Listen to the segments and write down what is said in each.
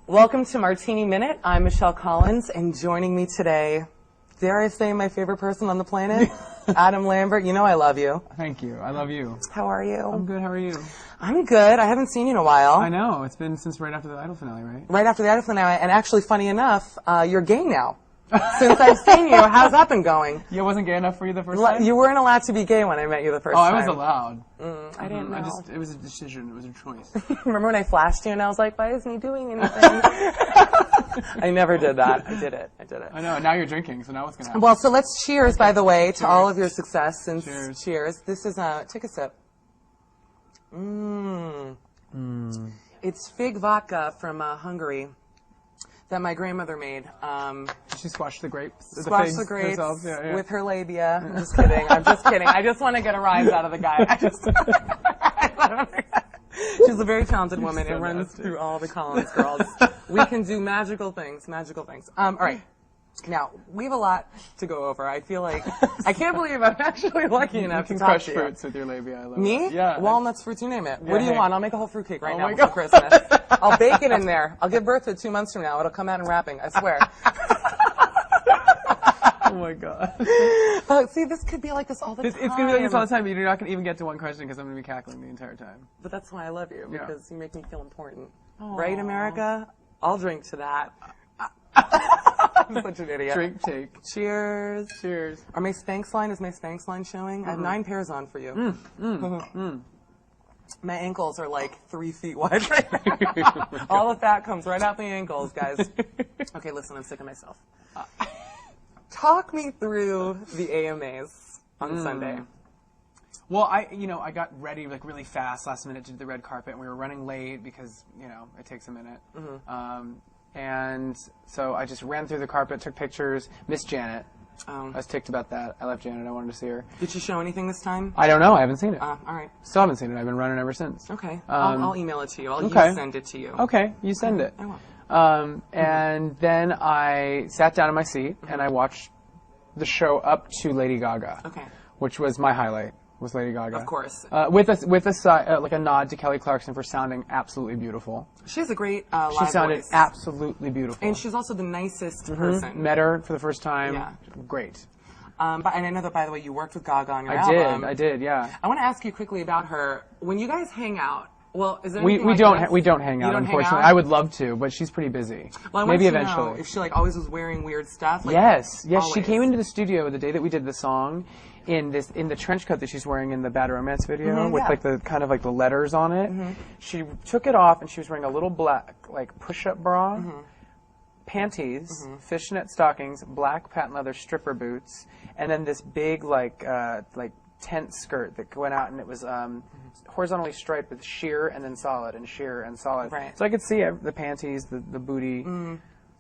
Welcome to Martini Minute. I'm Michelle Collins, and joining me today, dare I say my favorite person on the planet, Adam Lambert. You know I love you. Thank you. I love you. How are you? I'm good. How are you? I'm good. I haven't seen you in a while. I know. It's been since right after the Idol finale, right? Right after the Idol finale, and actually, funny enough, you're gay now. Since I've seen you, how's that been going? You wasn't gay enough for you the first time? You weren't allowed to be gay when I met you the first time. Oh, I was allowed. I didn't know. It was a decision. It was a choice. Remember when I flashed you and I was like, why isn't he doing anything? I never did that. I did it. I know. Now you're drinking, so now what's going to happen? Well, so let's cheers, by the way, to all of your success. And cheers. This is, take a sip. It's fig vodka from Hungary that my grandmother made. She squashed the grapes. Squashed the grapes with her labia. I'm just kidding. I'm just kidding. I just want to get a rise out of the guy. She's a very talented woman. It runs through all the Collins girls. We can do magical things. All right. Now, we have a lot to go over. I feel like, I can't believe I'm actually lucky enough to talk to you. You can crush fruits with your labia. I love Me? it. Yeah. Walnuts, fruits, you name it. Yeah, What do you want? I'll make a whole fruitcake right now God. for Christmas. I'll bake it in there. I'll give birth to it 2 months from now. It'll come out in wrapping. I swear. Oh my God. See, this could be like this all the time. It's going to be like this all the time, but you're not going to even get to one question because I'm going to be cackling the entire time. But that's why I love you, because you make me feel important. Aww. Right, America? I'll drink to that. I'm such an idiot. Drink, take. Cheers. Cheers. Is my Spanx line showing? I have 9 pairs on for you. My ankles are like 3 feet wide right now. All the fat comes right out the ankles, guys. Okay, listen, I'm sick of myself. Talk me through the AMAs on Sunday. Well, I got ready like really fast last minute to do the red carpet, and we were running late because, it takes a minute. And so I just ran through the carpet, took pictures, missed Janet. I was ticked about that. I left Janet. I wanted to see her. Did she show anything this time? I don't know. I haven't seen it. All right. Still haven't seen it. I've been running ever since. Okay. I'll email it to you. I'll send it to you. Okay. You send it. I will. And then I sat down in my seat and I watched the show up to Lady Gaga. Okay. Which was my highlight. Was Lady Gaga. Of course. With a nod to Kelly Clarkson for sounding absolutely beautiful. She has a great live voice. She sounded absolutely beautiful. And she's also the nicest person. Met her for the first time. Yeah. Great. And I know that, by the way, you worked with Gaga on your album. I did, yeah. I want to ask you quickly about her. When you guys hang out, well, is there we anything don't hang out, unfortunately. I would love to, but she's pretty busy. Well, maybe eventually. Know if she always was wearing weird stuff. Yes. She came into the studio the day that we did the song in the trench coat that she's wearing in the Bad Romance video with the kind of the letters on it. She took it off and she was wearing a little black push-up bra, panties, fishnet stockings, black patent leather stripper boots, and then this big tent skirt that went out, and it was horizontally striped with sheer and then solid and sheer and solid. Right. So I could see the panties, the booty.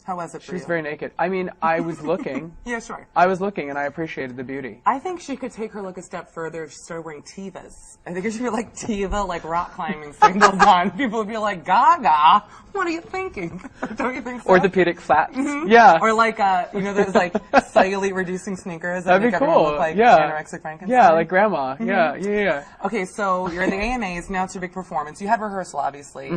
How was it for you? She's very naked. I mean, I was looking. Yeah, sure. I was looking, and I appreciated the beauty. I think she could take her look a step further if she started wearing Tevas. I think it should be like Teva, rock climbing sandals on. People would be like, Gaga, what are you thinking? Don't you think so? Orthopedic flats. Yeah. Or those cellulite reducing sneakers that That'd make be everyone cool. look like anorexic Frankenstein. Yeah, like grandma. Yeah. Okay, so you're at the AMAs, now it's your big performance. You had rehearsal, obviously.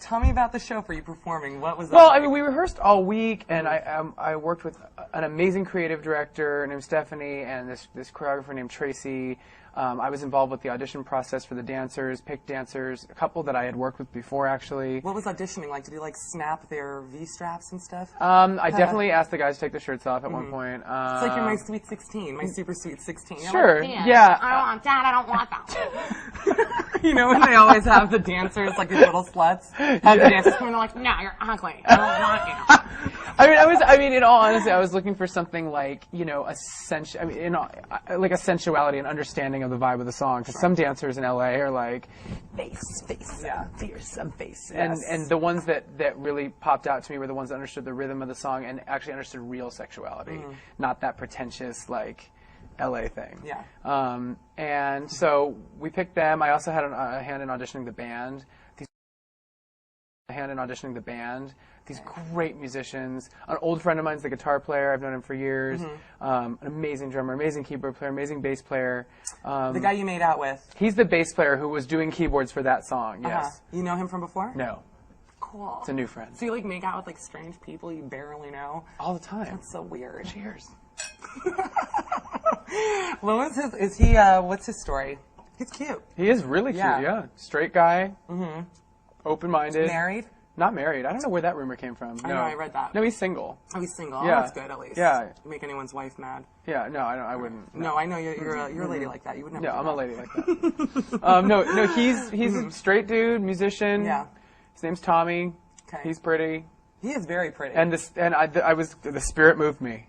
Tell me about the show for you performing. What was that? Well, I mean, we rehearsed all week, and I worked with an amazing creative director named Stephanie and this choreographer named Tracy. I was involved with the audition process for the dancers, picked dancers, a couple that I had worked with before, actually. What was auditioning like? Did you snap their V-straps and stuff? I definitely asked the guys to take their shirts off at one point. It's like you're my sweet 16, my super sweet 16. Sure, like, yeah. I don't want that, I don't want that. When they always have the dancers, these little sluts, have the dancers come in, they're like, no, you're ugly, I don't want you. I mean, in all honesty, I was looking for something a sensuality and understanding of the vibe of the song. Because some dancers in LA are like, face, fearsome face. Yes. And the ones that really popped out to me were the ones that understood the rhythm of the song and actually understood real sexuality, not that pretentious, LA thing. Yeah. And so we picked them. I also had a hand in auditioning the band. These great musicians. An old friend of mine's the guitar player. I've known him for years. An amazing drummer, amazing keyboard player, amazing bass player. The guy you made out with. He's the bass player who was doing keyboards for that song, yes. You know him from before? No. Cool. It's a new friend. So you like make out with like strange people you barely know? All the time. That's so weird. Cheers. What's his story? He's cute. He is really cute, yeah. Straight guy. Mm-hmm. Open-minded. Married? Not married. I don't know where that rumor came from. I know, I read that. No, he's single. Oh, he's single. Yeah. Oh, that's good, at least. Yeah. Make anyone's wife mad. Yeah, no, I wouldn't. No, I know you're a lady like that. You would never. Yeah, I'm a lady like that. No, he's a straight dude, musician. Yeah. His name's Tommy. Okay. He's pretty. He is very pretty. And the spirit moved me.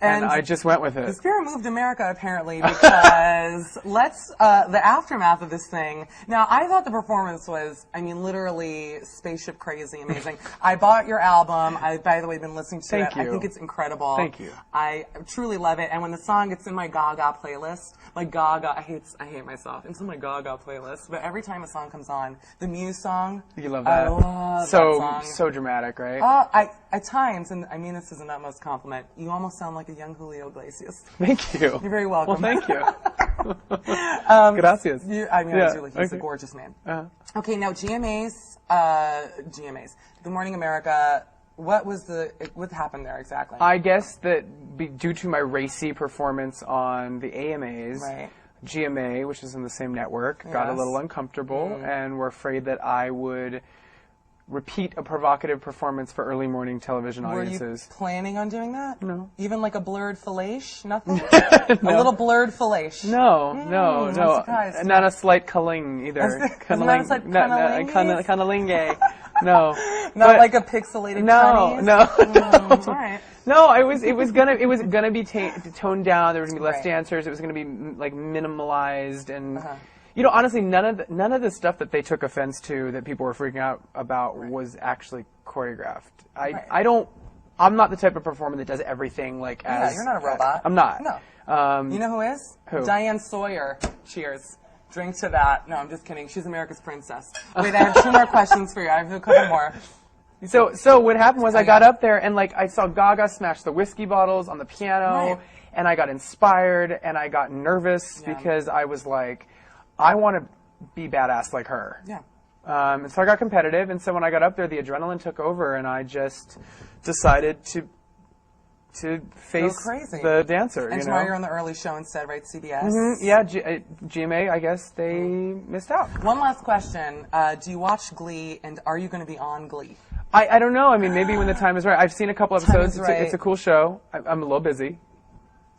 And I just went with it. The spirit moved America, apparently, because the aftermath of this thing. Now, I thought the performance was, I mean, literally spaceship crazy, amazing. I bought your album. I've, by the way, been listening to Thank it. you. I think it's incredible. Thank you. I truly love it. And when the song gets in my Gaga playlist, like Gaga, I hate myself. It's in my Gaga playlist. But every time a song comes on, the Muse song. You love that. I love that song. So dramatic, right? At times, and I mean this is an utmost compliment, you almost sound like a young Julio Iglesias. Thank you. You're very welcome. Well, thank you. Gracias. He's a gorgeous man. Okay, now GMA's, Good Morning America, what happened there exactly? I guess that due to my racy performance on the AMAs, right. GMA, which is in the same network, got a little uncomfortable and were afraid that I would repeat a provocative performance for early morning television audiences. Were you planning on doing that? No. Even like a blurred fellation? Nothing? No. A little blurred fellation? No. I'm surprised. Not a slight culling either. Cunnilingue. No. Not like a pixelated Chinese? No. All right. No, it was gonna be toned down. There was gonna be less dancers. It was gonna be like minimalized and. You know, honestly, none of the stuff that they took offense to that people were freaking out about was actually choreographed. I'm not the type of performer that does everything like as. Yeah, you're not a robot. I'm not. No. You know who is? Who? Diane Sawyer. Cheers. Drink to that. No, I'm just kidding. She's America's princess. Wait, I have 2 more questions for you. I have a couple more. So what happened was I got up there and like I saw Gaga smash the whiskey bottles on the piano, and I got inspired and I got nervous because I was like, I want to be badass like her. Yeah. And so I got competitive, and so when I got up there, the adrenaline took over, and I just decided to face the dancer. And tomorrow you're on the early show instead, right? CBS. Mm-hmm. Yeah, GMA. I guess they missed out. One last question: do you watch Glee, and are you going to be on Glee? I don't know. I mean, maybe when the time is right. I've seen a couple episodes. It's a cool show. I'm a little busy.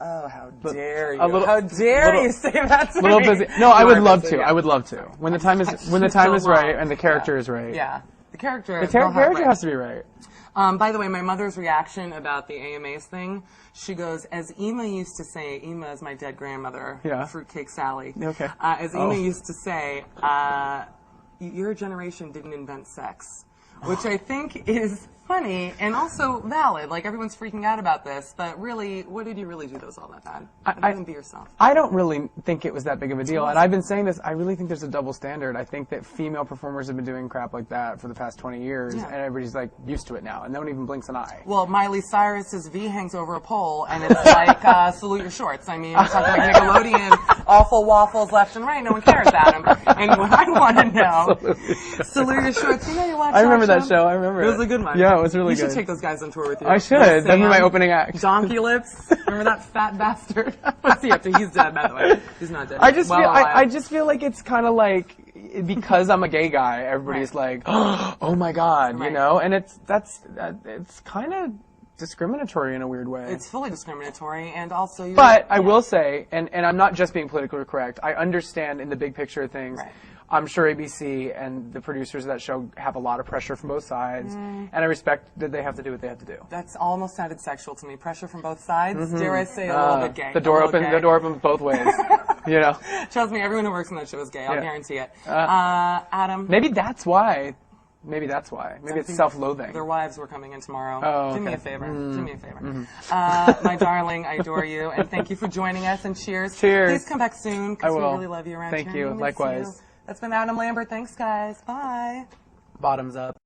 Oh, how dare you! How dare you say that to me? A little busy. No, I would love to. I would love to. When the time is right and the character is right. Yeah, the character has to be right. By the way, my mother's reaction about the AMAs thing, she goes, as Ema used to say, Ema is my dead grandmother, Fruitcake Sally. Okay. As Ema used to say, your generation didn't invent sex, which I think is funny and also valid. Like, everyone's freaking out about this, but really, what did you really do that was all that bad? Be yourself. I don't really think it was that big of a deal, and I've been saying this, I really think there's a double standard. I think that female performers have been doing crap like that for the past 20 years, and everybody's, like, used to it now, and no one even blinks an eye. Well, Miley Cyrus's V hangs over a pole, and it's like, salute your shorts. I mean, we're talking like Nickelodeon, awful waffles left and right, no one cares, Adam. And what I want to know, salute your shorts. You know you watch I remember that show. I remember it. It was a good one. Yeah, it was really good. You should take those guys on tour with you. I should. That'd be my opening act. Donkey Lips. Remember that fat bastard? What's he up to? He's dead, by the way. He's not dead. I just feel like it's kind of like, because I'm a gay guy, everybody's like, oh my God, you know? And it's kind of discriminatory in a weird way. It's fully discriminatory, and also But I will say, and I'm not just being politically correct, I understand in the big picture of things. Right. I'm sure ABC and the producers of that show have a lot of pressure from both sides, and I respect that they have to do what they have to do. That's almost sounded sexual to me. Pressure from both sides. Dare I say a little bit gay? The door opens both ways. You know. Trust me, everyone who works on that show is gay. I'll guarantee it. Adam. Maybe that's why. Maybe it's self-loathing. Their wives were coming in tomorrow. Oh, okay. Do me a favor. Do me a favor. My darling, I adore you, and thank you for joining us, and cheers. Cheers. Please come back soon, because we really love you around here. Thank you. Likewise. That's been Adam Lambert. Thanks, guys. Bye. Bottoms up.